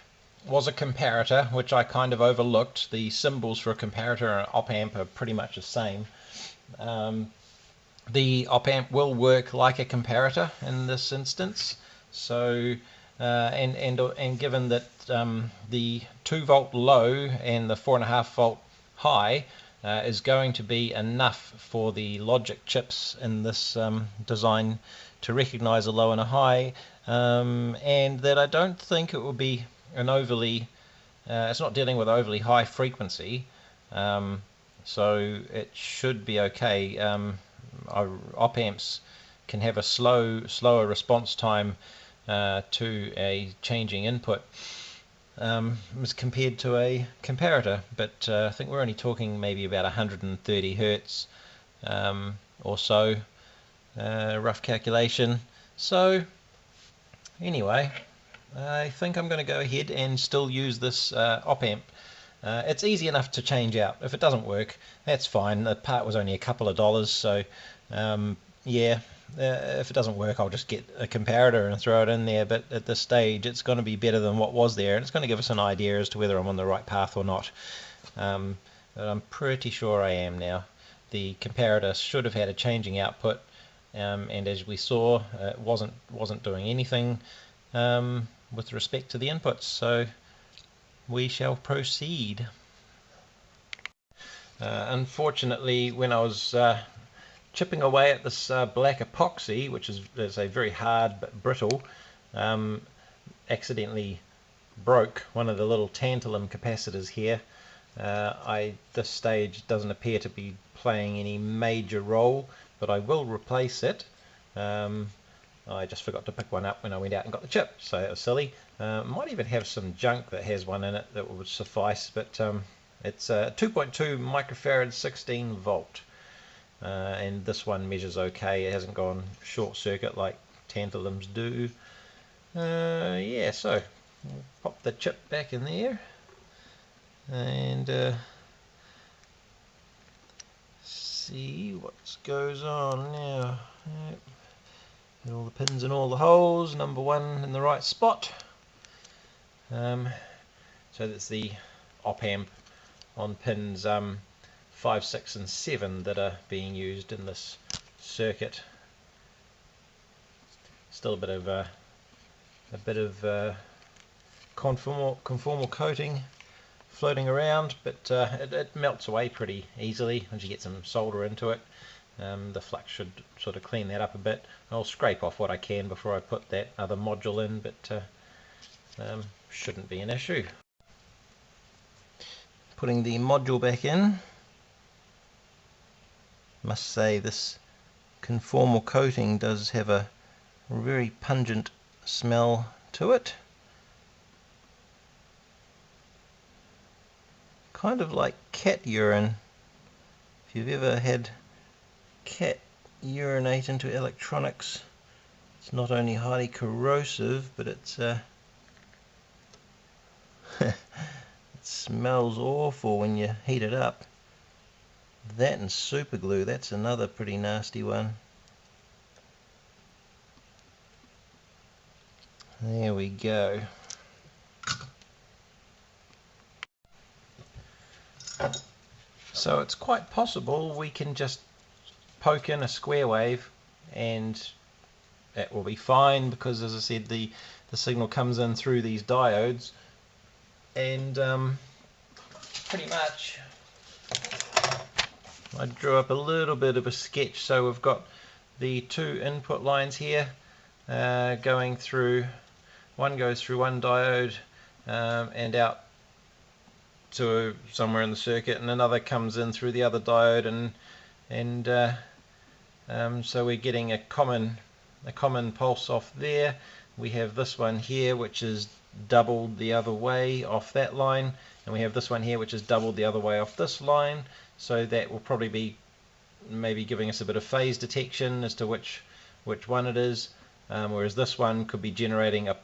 was a comparator, which I kind of overlooked. The symbols for a comparator and op amp are pretty much the same. The op amp will work like a comparator in this instance. So and given that the 2 volt low and the 4.5 volt high is going to be enough for the logic chips in this design to recognize a low and a high, and that I don't think it will be an overly it's not dealing with overly high frequency, so it should be okay. Our op amps can have a slower response time to a changing input as compared to a comparator, but I think we're only talking maybe about 130 hertz or so, rough calculation. So anyway, I think I'm going to go ahead and still use this op amp. It's easy enough to change out. If it doesn't work, that's fine. The part was only a couple of dollars, so yeah, if it doesn't work, I'll just get a comparator and throw it in there. But at this stage, it's going to be better than what was there, and it's going to give us an idea as to whether I'm on the right path or not. But I'm pretty sure I am now. The comparator should have had a changing output, and as we saw, it wasn't doing anything with respect to the inputs. So we shall proceed. Unfortunately, when I was chipping away at this black epoxy, which is a very hard but brittle, accidentally broke one of the little tantalum capacitors here. This stage doesn't appear to be playing any major role, but I will replace it. I just forgot to pick one up when I went out and got the chip, so that was silly. Might even have some junk that has one in it that would suffice, but it's a 2.2 microfarad 16 volt, and this one measures okay. It hasn't gone short circuit like tantalums do. Yeah, so we'll pop the chip back in there and see what goes on now. Yep. Get all the pins in all the holes, number one in the right spot. So that's the op amp on pins 5, 6 and 7 that are being used in this circuit. Still a bit of conformal coating floating around, but it melts away pretty easily once you get some solder into it. The flux should sort of clean that up a bit. I'll scrape off what I can before I put that other module in, but shouldn't be an issue. Putting the module back in, must say this conformal coating does have a very pungent smell to it. Kind of like cat urine. If you've ever had cat urinate into electronics, it's not only highly corrosive, but it's it smells awful when you heat it up. That and super glue, that's another pretty nasty one. There we go. So it's quite possible we can just poke in a square wave and that will be fine, because as I said, the signal comes in through these diodes, and pretty much I drew up a little bit of a sketch. So we've got the two input lines here going through, one goes through one diode and out to somewhere in the circuit, and another comes in through the other diode, and so we're getting a common pulse off there. We have this one here which is doubled the other way off that line, and we have this one here which is doubled the other way off this line, so that will probably be maybe giving us a bit of phase detection as to which one it is, whereas this one could be generating a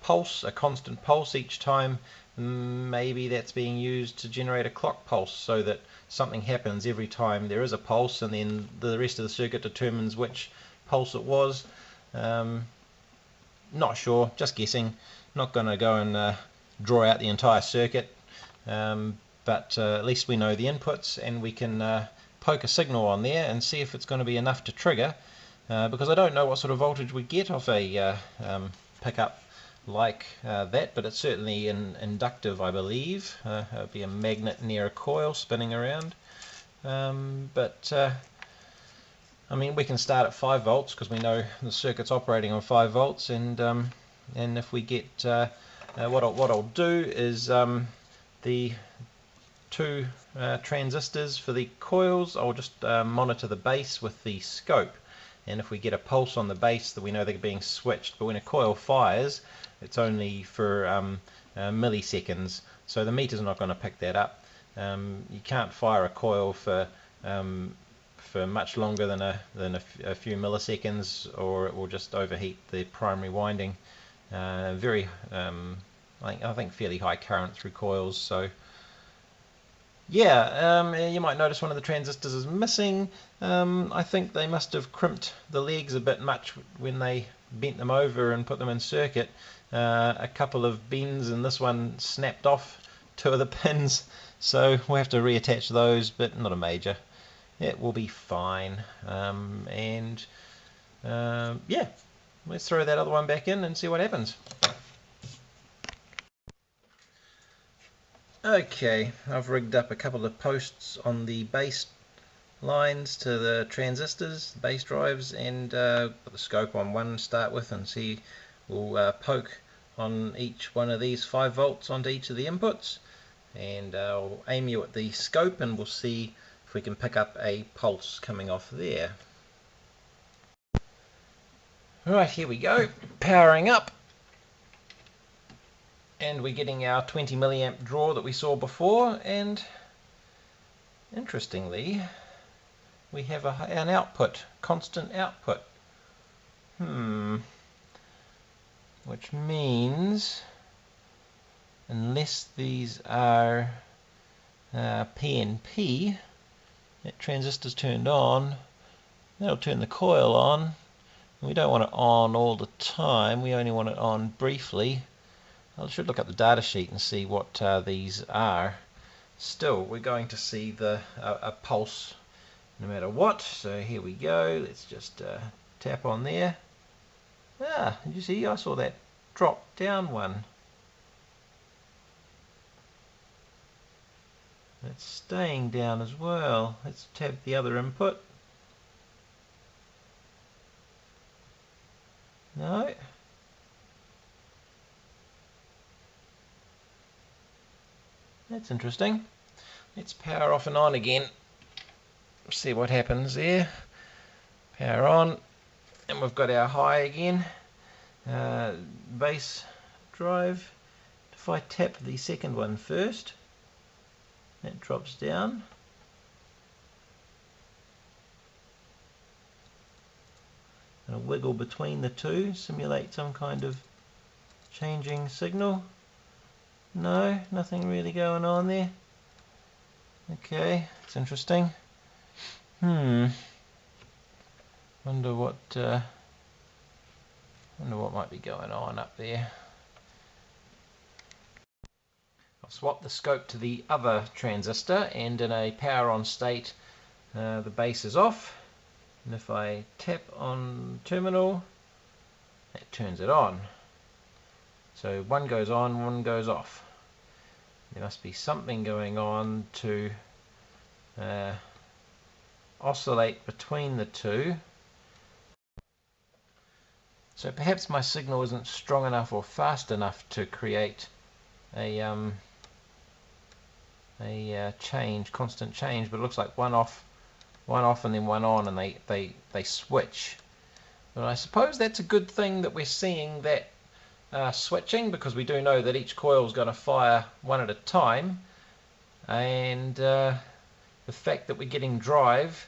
pulse, a constant pulse each time. Maybe that's being used to generate a clock pulse, so that something happens every time there is a pulse, and then the rest of the circuit determines which pulse it was. Not sure, just guessing. Not going to go and draw out the entire circuit, but at least we know the inputs, and we can poke a signal on there and see if it's going to be enough to trigger, because I don't know what sort of voltage we get off a pickup like that, but it's certainly inductive, I believe. It would be a magnet near a coil spinning around, but I mean, we can start at 5 volts because we know the circuit's operating on 5 volts, and if we get what I'll do is the two transistors for the coils, I'll just monitor the base with the scope, and if we get a pulse on the base, that we know they're being switched. But when a coil fires, it's only for milliseconds, so the meter's not going to pick that up. You can't fire a coil for much longer than a few milliseconds, or it will just overheat the primary winding. I think fairly high current through coils. So yeah, you might notice one of the transistors is missing. I think they must have crimped the legs a bit much when they bent them over and put them in circuit. A couple of bends, and this one snapped off 2 of the pins, so we'll have to reattach those, but not a major. It will be fine. Yeah, let's throw that other one back in and see what happens. Okay, I've rigged up a couple of posts on the base lines to the transistors, base drives, and put the scope on one to start with, and see, we'll poke on each one of these 5 volts onto each of the inputs, and I'll aim you at the scope, and we'll see if we can pick up a pulse coming off there. Right, here we go, powering up, and we're getting our 20 milliamp draw that we saw before, and interestingly we have an output, constant output, which means unless these are PNP, that transistor's turned on, that'll turn the coil on. We don't want it on all the time, we only want it on briefly. I should look up the data sheet and see what these are. Still, we're going to see a pulse no matter what. So here we go, let's just tap on there. Did you see? I saw that drop down one. It's staying down as well. Let's tab the other input. No. That's interesting. Let's power off and on again. See what happens there. Power on, and we've got our high again. Base drive. If I tap the second one first, that drops down. And a wiggle between the two, simulate some kind of changing signal. No, nothing really going on there. Okay, it's interesting. Wonder what might be going on up there. I've swapped the scope to the other transistor, and in a power on state the base is off, and if I tap on terminal, that turns it on. So one goes on, one goes off. There must be something going on to oscillate between the two. So perhaps my signal isn't strong enough or fast enough to create a constant change, but it looks like one off and then one on, and they switch. But I suppose that's a good thing that we're seeing that switching, because we do know that each coil is going to fire one at a time, and the fact that we're getting drive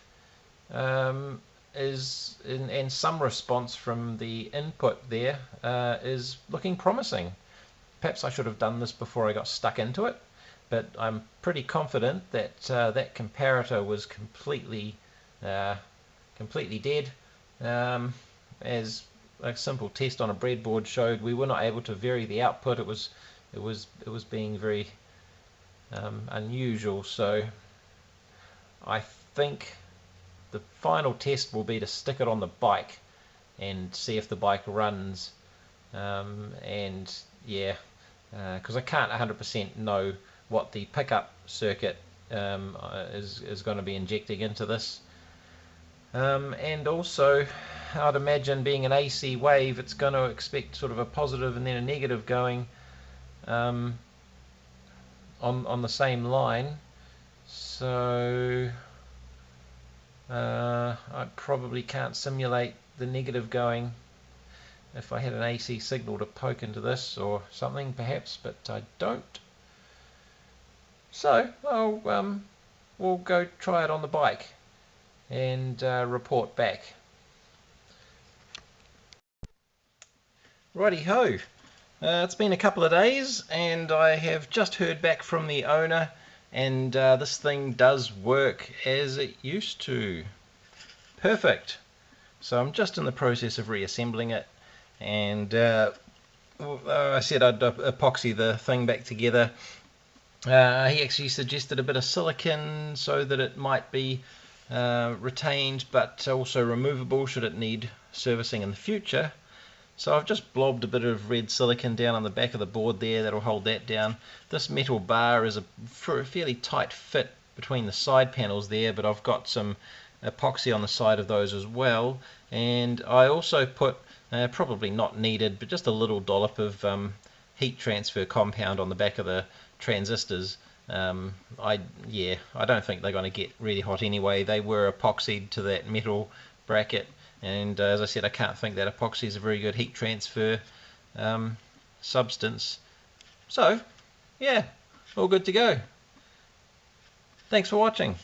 is in some response from the input there is looking promising. Perhaps I should have done this before I got stuck into it, but I'm pretty confident that that comparator was completely dead. As a simple test on a breadboard showed, we were not able to vary the output. It was being very unusual. So I think the final test will be to stick it on the bike and see if the bike runs. And yeah, because I can't 100% know what the pickup circuit is going to be injecting into this. And also, I'd imagine, being an AC wave, it's going to expect sort of a positive and then a negative going on the same line. So I probably can't simulate the negative going if I had an AC signal to poke into this or something, perhaps, but I don't. So we'll go try it on the bike and report back. Righty ho, it's been a couple of days and I have just heard back from the owner, and this thing does work as it used to. Perfect. So I'm just in the process of reassembling it, and I said I'd epoxy the thing back together. He actually suggested a bit of silicon so that it might be retained but also removable should it need servicing in the future. So I've just blobbed a bit of red silicon down on the back of the board there. That'll hold that down. This metal bar is for a fairly tight fit between the side panels there, but I've got some epoxy on the side of those as well, and I also put probably not needed, but just a little dollop of heat transfer compound on the back of the transistors. I don't think they're going to get really hot anyway. They were epoxied to that metal bracket, and as I said, I can't think that epoxy is a very good heat transfer substance. So yeah, all good to go. Thanks for watching.